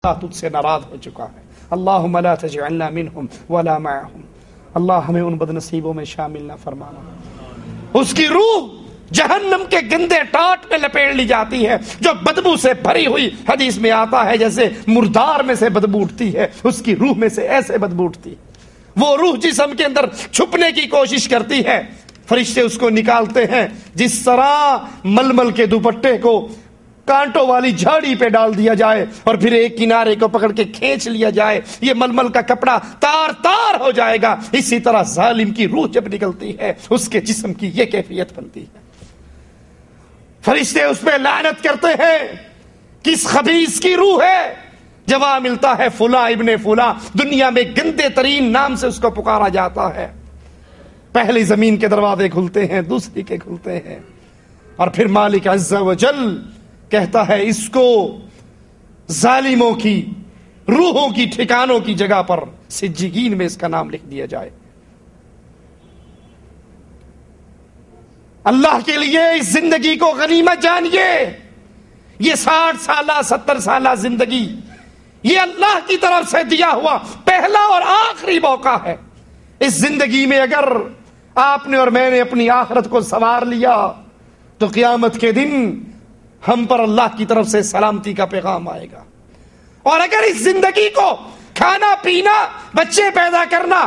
اللہ تجھ سے ناراض ہو چکا ہے. اللہم لا تجعلنا منہم ولا معہم. اللہ ہمیں ان بد نصیبوں میں شامل نہ فرمانا. اس کی روح جہنم کے گندے ٹاٹ میں لپیٹ لی جاتی ہے جو بدبو سے بھری ہوئی، حدیث میں آتا ہے جیسے مردار میں سے بدبو اٹھتی ہے، اس کی روح میں سے ایسے بدبو اٹھتی. وہ روح جسم کے اندر چھپنے کی کوشش کرتی ہے، فرشتے اس کو نکالتے ہیں. جس طرح ململ کے دوپٹے کو کانٹوں والی جھاڑی پہ ڈال دیا جائے اور پھر ایک کنارے کو پکڑ کے کھینچ لیا جائے، یہ ململ کا کپڑا تار تار ہو جائے گا. اسی طرح ظالم کی روح جب نکلتی ہے اس کے جسم کی یہ کیفیت بنتی ہے. فرشتے اس پہ لعنت کرتے ہیں، کس خبیث کی روح ہے. جواب ملتا ہے فلاں ابن فلاں. دنیا میں گندے ترین نام سے اس کو پکارا جاتا ہے. پہلی زمین کے دروازے کھلتے ہیں، دوسری کے کھلتے ہیں، اور پھر مالک عز و جل کہتا ہے اس کو ظالموں کی روحوں کی ٹھکانوں کی جگہ پر سجین میں اس کا نام لکھ دیا جائے. اللہ کے لیے اس زندگی کو غنیمت جانیے. یہ 60 سالہ 70 سالہ زندگی یہ اللہ کی طرف سے دیا ہوا پہلا اور آخری موقع ہے. اس زندگی میں اگر آپ نے اور میں نے اپنی آخرت کو سنوار لیا تو قیامت کے دن ہم پر اللہ کی طرف سے سلامتی کا پیغام آئے گا. اور اگر اس زندگی کو کھانا پینا، بچے پیدا کرنا،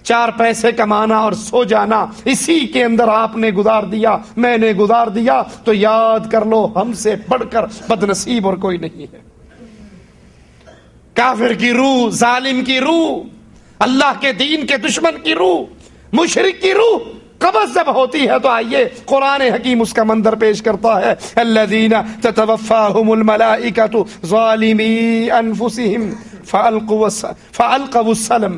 4 پیسے کمانا اور سو جانا اسی کے اندر آپ نے گزار دیا، میں نے گزار دیا، تو یاد کر لو ہم سے بڑھ کر بد نصیب اور کوئی نہیں ہے. کافر کی روح، ظالم کی روح، اللہ کے دین کے دشمن کی روح، مشرک کی روح قبض جب ہوتی ہے تو آئیے قرآن حکیم اس کا منظر پیش کرتا ہے. الذین تتوفاہم الملائکۃ ظالمی انفسہم فالقوا السلم.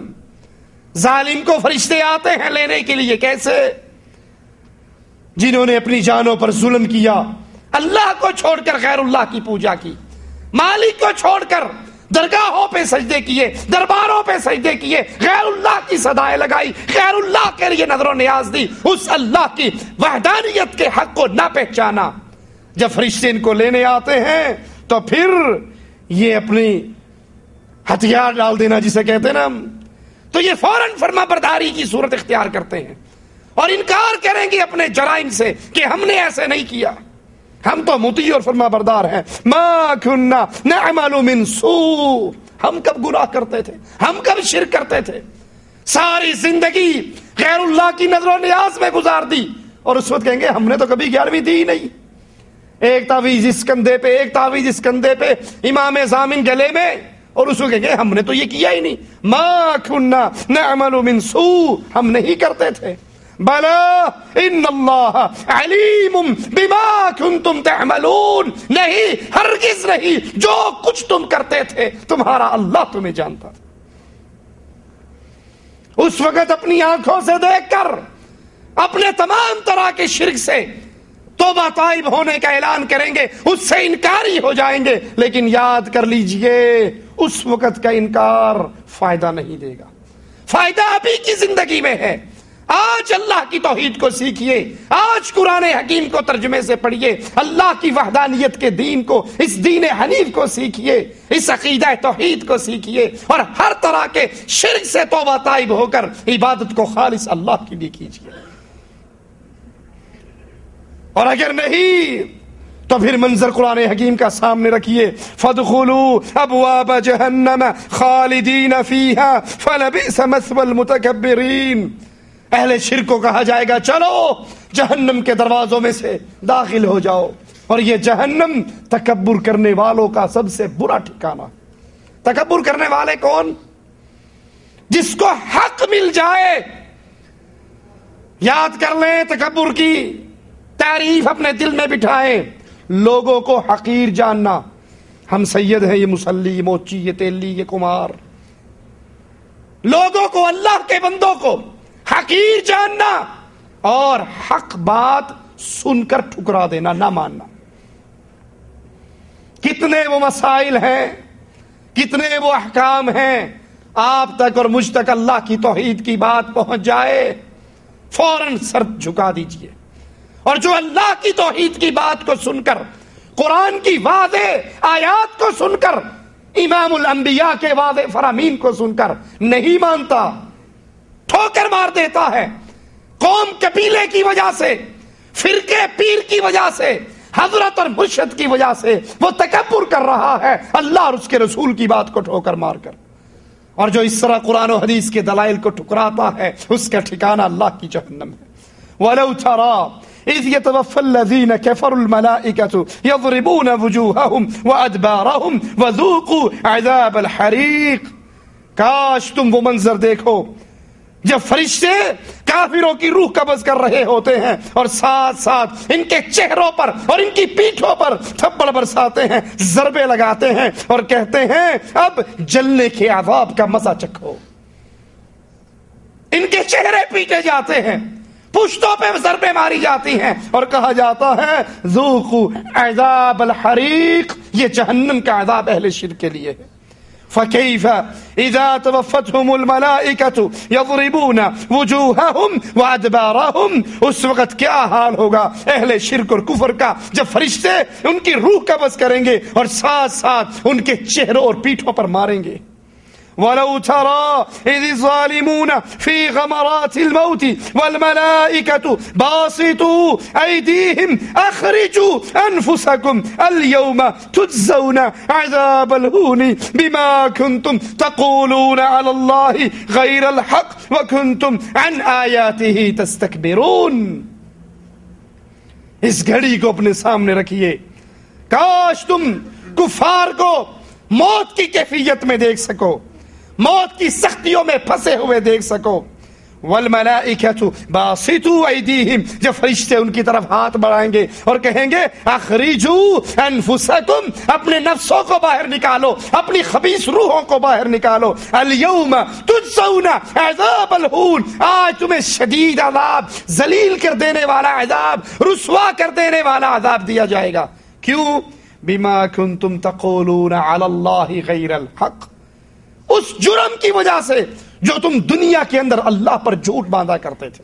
ظالم کو فرشتے آتے ہیں لینے کے لیے. کیسے؟ جنہوں نے اپنی جانوں پر ظلم کیا، اللہ کو چھوڑ کر غیر اللہ کی پوجا کی، مالک کو چھوڑ کر درگاہوں پہ سجدے کیے، درباروں پہ سجدے کیے، غیر اللہ کی صدائیں لگائی، غیر اللہ کے لیے نظر و نیاز دی، اس اللہ کی وحدانیت کے حق کو نہ پہچانا. جب فرشتے ان کو لینے آتے ہیں تو پھر یہ اپنی ہتھیار ڈال دینا جسے کہتے ہیں نا، تو یہ فوراً فرما برداری کی صورت اختیار کرتے ہیں اور انکار کریں گے اپنے جرائم سے کہ ہم نے ایسے نہیں کیا، ہم تو مطیع اور فرما بردار ہیں. ما كنا نعمل من سوء. ہم کب گناہ کرتے تھے، ہم کب شرک کرتے تھے؟ ساری زندگی غیر اللہ کی نظر و نیاز میں گزار دی اور اس وقت کہیں گے ہم نے تو کبھی 11ویں دی نہیں. ایک تعویذ اس کندھے پہ، ایک تعویذ اس کندھے پہ، امام ضامن گلے میں، اور اس کو کہیں گے ہم نے تو یہ کیا ہی نہیں. ما كنا نعمل من سوء. ہم نہیں کرتے تھے. بلا ان اللہ علیم بما کنتم تعملون. نہیں، ہرگز نہیں، جو کچھ تم کرتے تھے تمہارا اللہ تمہیں جانتا تھا. اس وقت اپنی آنکھوں سے دیکھ کر اپنے تمام طرح کے شرک سے توبہ تائب ہونے کا اعلان کریں گے، اس سے انکاری ہو جائیں گے. لیکن یاد کر لیجئے اس وقت کا انکار فائدہ نہیں دے گا. فائدہ ابھی کی زندگی میں ہے. آج اللہ کی توحید کو سیکھیے، آج قرآن حکیم کو ترجمے سے پڑھیے، اللہ کی وحدانیت کے دین کو، اس دین حنیف کو سیکھیے، اس عقیدہ توحید کو سیکھیے، اور ہر طرح کے شرک سے توبہ تائب ہو کر عبادت کو خالص اللہ کے لیے کیجیے. اور اگر نہیں تو پھر منظر قرآن حکیم کا سامنے رکھیے. فَادْخُلُوا أَبْوَابَ جَهَنَّمَ خَالِدِينَ فِيهَا فَلَبِئْسَ مَثْوَى الْمُتَكَبِّرِينَ. اہل شرک کو کہا جائے گا چلو جہنم کے دروازوں میں سے داخل ہو جاؤ، اور یہ جہنم تکبر کرنے والوں کا سب سے برا ٹھکانہ. تکبر کرنے والے کون؟ جس کو حق مل جائے. یاد کر لیں، تکبر کی تعریف اپنے دل میں بٹھائیں. لوگوں کو حقیر جاننا، ہم سید ہیں، یہ مسلی، یہ موچی، یہ تیلی، یہ کمار. لوگوں کو، اللہ کے بندوں کو حقیر جاننا اور حق بات سن کر ٹھکرا دینا، نہ ماننا. کتنے وہ مسائل ہیں، کتنے وہ احکام ہیں، آپ تک اور مجھ تک اللہ کی توحید کی بات پہنچ جائے فوراً سر جھکا دیجئے. اور جو اللہ کی توحید کی بات کو سن کر، قرآن کی واضح آیات کو سن کر امام الانبیاء کے واضح فرامین کو سن کر نہیں مانتا، ٹھوکر مار دیتا ہے، قوم قبیلے کی وجہ سے، فرقے پیر کی وجہ سے، حضرت اور مرشد کی وجہ سے وہ تکبر کر رہا ہے اللہ اور اس کے رسول کی بات کو ٹھوکر مار کر. اور جو اس طرح قرآن و حدیث کے دلائل کو ٹھکراتا ہے اس کا ٹھکانہ اللہ کی جہنم ہے. وَلَوْ تَرَى إِذْ يَتَوَفَّى الَّذِينَ كَفَرُوا الْمَلَائِكَةُ يَضْرِبُونَ وُجُوهَهُمْ وَأَدْبَارَهُمْ وَذُوقُوا عَذَابَ الْحَرِيقِ. کاش تم وہ منظر دیکھو جب فرشتے کافروں کی روح قبض کر رہے ہوتے ہیں اور ساتھ ساتھ ان کے چہروں پر اور ان کی پیٹھوں پر تھپڑ برساتے ہیں، ضربے لگاتے ہیں اور کہتے ہیں اب جلنے کے عذاب کا مزہ چکھو. ان کے چہرے پیٹے جاتے ہیں، پشتوں پہ ضربے ماری جاتی ہیں اور کہا جاتا ہے ذوقوا عذاب الحریق، یہ جہنم کا عذاب اہل شرک کے لیے ہے. فَكَيْفَ إِذَا تَوَفَّتْهُمُ الْمَلَائِكَةُ يَضْرِبُونَ وُجُوهَهُمْ وَأَدْبَارَهُمْ. اس وقت کیا حال ہوگا اہل شرک اور کفر کا جب فرشتے ان کی روح قبض کریں گے اور ساتھ ساتھ ان کے چہروں اور پیٹھوں پر ماریں گے. وَلَوْ تَرَى إِذِ الظَّالِمُونَ فِي غَمَرَاتِ الْمَوْتِ وَالْمَلَائِكَةُ بَاسِطُو أَيْدِيهِمْ أَخْرِجُوا أَنفُسَكُمْ الْيَوْمَ تُجْزَوْنَ عَذَابَ الْهُونِ بِمَا كُنْتُمْ تَقُولُونَ عَلَى اللَّهِ غَيْرَ الْحَقِّ وَكُنْتُمْ عَنْ آيَاتِهِ تَسْتَكْبِرُونَ. اس گھڑی کو اپنے سامنے رکھیے، کاش تم کفار کو موت کی کیفیت میں دیکھ سکو، موت کی سختیوں میں پھنسے ہوئے دیکھ سکو. والملائکۃ باسطوا ایدیہم، جب فرشتے ان کی طرف ہاتھ بڑھائیں گے اور کہیں گے اخرجوا انفسکم، اپنے نفسوں کو باہر نکالو، اپنی خبیث روحوں کو باہر نکالو. الیوم تجزون عذاب الہون، آج تمہیں شدید عذاب، ذلیل کر دینے والا عذاب، رسوا کر دینے والا عذاب دیا جائے گا. کیوں؟ بما کنتم تقولون علی اللہ غیر الحق، اس جرم کی وجہ سے جو تم دنیا کے اندر اللہ پر جھوٹ باندھا کرتے تھے.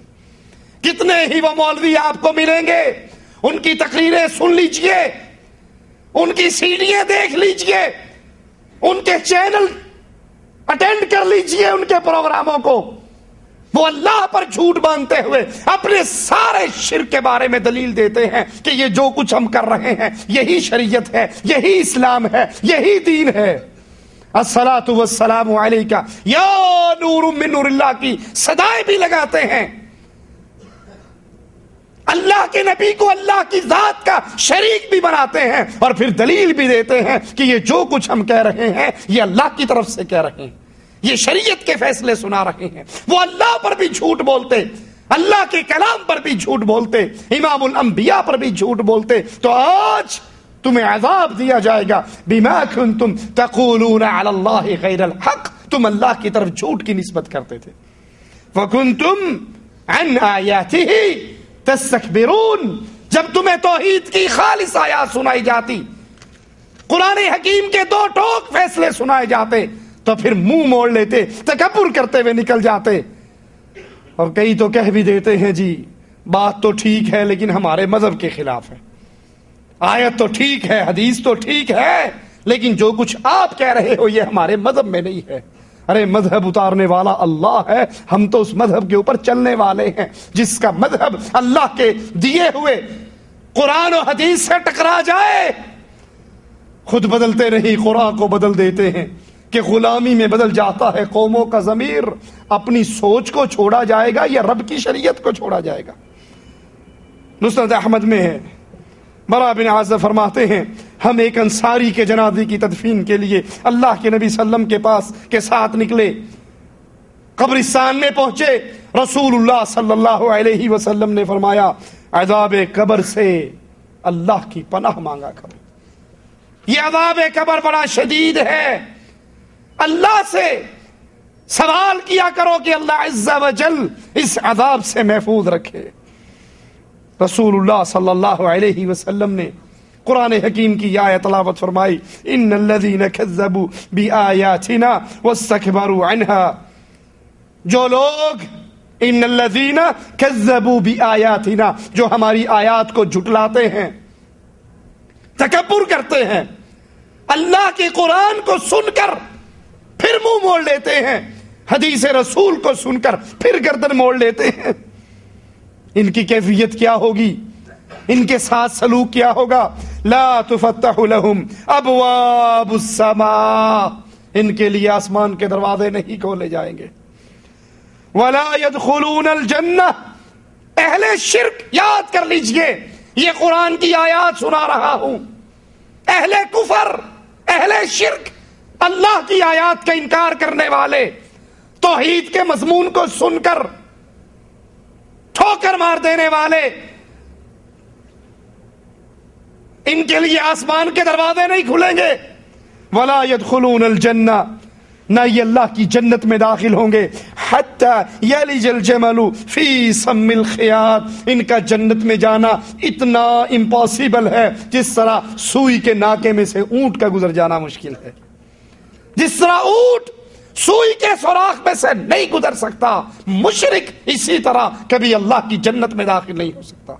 کتنے ہی وہ مولوی آپ کو ملیں گے، ان کی تقریریں سن لیجئے، ان کی سیڈیاں دیکھ لیجئے، ان کے چینل اٹینڈ کر لیجئے، ان کے پروگراموں کو. وہ اللہ پر جھوٹ باندھتے ہوئے اپنے سارے شرک کے بارے میں دلیل دیتے ہیں کہ یہ جو کچھ ہم کر رہے ہیں یہی شریعت ہے، یہی اسلام ہے، یہی دین ہے. الصلاۃ والسلام علیکہ یا نور من نور اللہ کی صدائیں بھی لگاتے ہیں. اللہ کے نبی کو اللہ کی ذات کا شریک بھی بناتے ہیں اور پھر دلیل بھی دیتے ہیں کہ یہ جو کچھ ہم کہہ رہے ہیں یہ اللہ کی طرف سے کہہ رہے ہیں، یہ شریعت کے فیصلے سنا رہے ہیں. وہ اللہ پر بھی جھوٹ بولتے، اللہ کے کلام پر بھی جھوٹ بولتے، امام الانبیاء پر بھی جھوٹ بولتے. تو آج تمہیں عذاب دیا جائے گا بما کنتم تقولون علی اللہ غیر الحق، تم اللہ کی طرف جھوٹ کی نسبت کرتے تھے. وکنتم عن آیاتہ تستکبرون، جب تمہیں توحید کی خالص آیات سنائی جاتی، قرآن حکیم کے دو ٹوک فیصلے سنائے جاتے تو پھر منہ موڑ لیتے، تکبر کرتے ہوئے نکل جاتے. اور کئی تو کہہ بھی دیتے ہیں جی بات تو ٹھیک ہے لیکن ہمارے مذہب کے خلاف ہے، آیت تو ٹھیک ہے، حدیث تو ٹھیک ہے، لیکن جو کچھ آپ کہہ رہے ہو یہ ہمارے مذہب میں نہیں ہے. ارے مذہب اتارنے والا اللہ ہے، ہم تو اس مذہب کے اوپر چلنے والے ہیں جس کا مذہب اللہ کے دیے ہوئے قرآن و حدیث سے ٹکرا جائے. خود بدلتے نہیں، قرآن کو بدل دیتے ہیں کہ غلامی میں بدل جاتا ہے قوموں کا ضمیر. اپنی سوچ کو چھوڑا جائے گا یا رب کی شریعت کو چھوڑا جائے گا؟ مسند احمد میں ہے، برا بن عازب فرماتے ہیں ہم ایک انصاری کے جنازے کی تدفین کے لیے اللہ کے نبی صلی اللہ علیہ وسلم کے پاس کے ساتھ نکلے. قبرستان میں پہنچے، رسول اللہ صلی اللہ علیہ وسلم نے فرمایا عذاب قبر سے اللہ کی پناہ مانگا کرو، یہ عذاب قبر بڑا شدید ہے، اللہ سے سوال کیا کرو کہ اللہ عز و جل اس عذاب سے محفوظ رکھے. رسول اللہ صلی اللہ علیہ وسلم نے قرآن حکیم کی آیت تلاوت فرمائی ان الذین کذبوا بآیاتنا واستکبروا عنها، جو لوگ ان الذین کذبوا بآیاتنا، جو ہماری آیات کو جھٹلاتے ہیں، تکبر کرتے ہیں، اللہ کے قرآن کو سن کر پھر منہ موڑ لیتے ہیں، حدیث رسول کو سن کر پھر گردن موڑ لیتے ہیں، ان کی کیفیت کیا ہوگی؟ ان کے ساتھ سلوک کیا ہوگا؟ لا تفتح لهم ابواب السماء، ان کے لیے آسمان کے دروازے نہیں کھولے جائیں گے۔ ولا يدخلون الجنہ، اہل شرک، یاد کر لیجئے یہ قرآن کی آیات سنا رہا ہوں، اہل کفر، اہل شرک، اللہ کی آیات کا انکار کرنے والے، توحید کے مضمون کو سن کر ٹھوکر مار دینے والے، ان کے لیے آسمان کے دروازے نہیں کھلیں گے۔ ولا يدخلون الجنہ، نہ یہ اللہ کی جنت میں داخل ہوں گے، حتی یلج الجمل فی سم الخیاط، ان کا جنت میں جانا اتنا امپاسبل ہے جس طرح سوئی کے ناکے میں سے اونٹ کا گزر جانا مشکل ہے۔ جس طرح اونٹ سوئی کے سوراخ میں سے نہیں گزر سکتا، مشرک اسی طرح کبھی اللہ کی جنت میں داخل نہیں ہو سکتا۔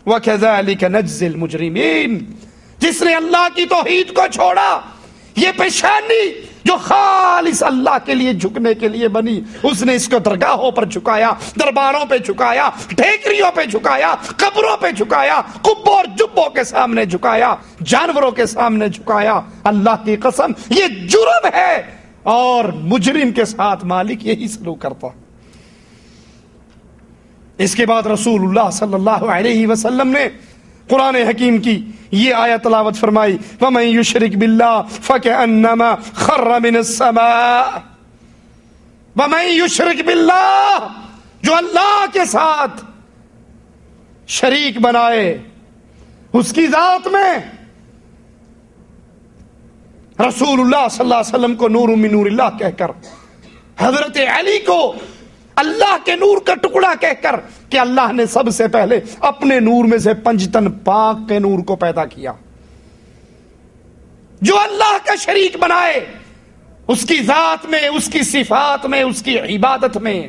وَكَذَلِكَ نَجْزِي الْمُجْرِمِينَ، جس نے اللہ کی توحید کو چھوڑا، یہ پیشانی جو خالص اللہ کے لیے جھکنے کے لیے بنی، اس نے اس کو درگاہوں پر جھکایا، درباروں پہ جھکایا، ڈھیکریوں پہ جھکایا، قبروں پہ جھکایا، قبوں اور جبوں کے سامنے جھکایا، جانوروں کے سامنے جھکایا۔ اللہ کی قسم یہ جرم ہے، اور مجرم کے ساتھ مالک یہی سلوک کرتا۔ اس کے بعد رسول اللہ صلی اللہ علیہ وسلم نے قرآن حکیم کی یہ آیت تلاوت فرمائی، وَمَن يُشْرِكْ بِاللَّهِ فَكَأَنَّمَا خَرَّ مِنَ السَّمَاءِ۔ وَمَن يُشْرِكْ بِاللَّهِ، جو اللہ کے ساتھ شریک بنائے اس کی ذات میں، رسول اللہ صلی اللہ علیہ وسلم کو نور من نور اللہ کہہ کر، حضرت علی کو اللہ کے نور کا ٹکڑا کہہ کر کہ اللہ نے سب سے پہلے اپنے نور میں سے پنجتن پاک کے نور کو پیدا کیا۔ جو اللہ کا شریک بنائے اس کی ذات میں، اس کی صفات میں، اس کی عبادت میں،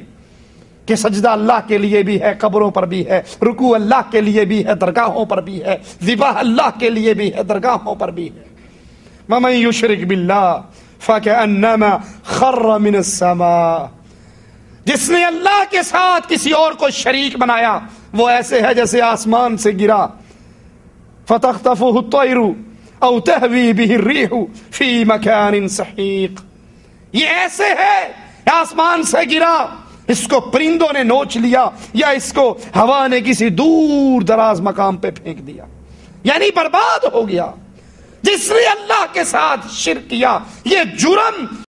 کہ سجدہ اللہ کے لیے بھی ہے، قبروں پر بھی ہے، رکوع اللہ کے لیے بھی ہے، درگاہوں پر بھی ہے، ذبح اللہ کے لیے بھی ہے، درگاہوں پر بھی ہے۔ وَمَن يُشْرِكْ بِاللَّهِ فَكَأَنَّمَا خَرَّ مِنَ السَّمَاءِ، جس نے اللہ کے ساتھ کسی اور کو شریک بنایا وہ ایسے ہے جیسے آسمان سے گرا۔ فَتَخْطَفُهُ الطَّيْرُ أَوْ تَهْوِي بِهِ الرِّيحُ فِي مَكَانٍ سَحِيقٍ، یہ ایسے ہے آسمان سے گرا، اس کو پرندوں نے نوچ لیا، یا اس کو ہوا نے کسی دور دراز مقام پہ پھینک دیا، یعنی برباد ہو گیا۔ جس نے اللہ کے ساتھ شرک کیا، یہ جرم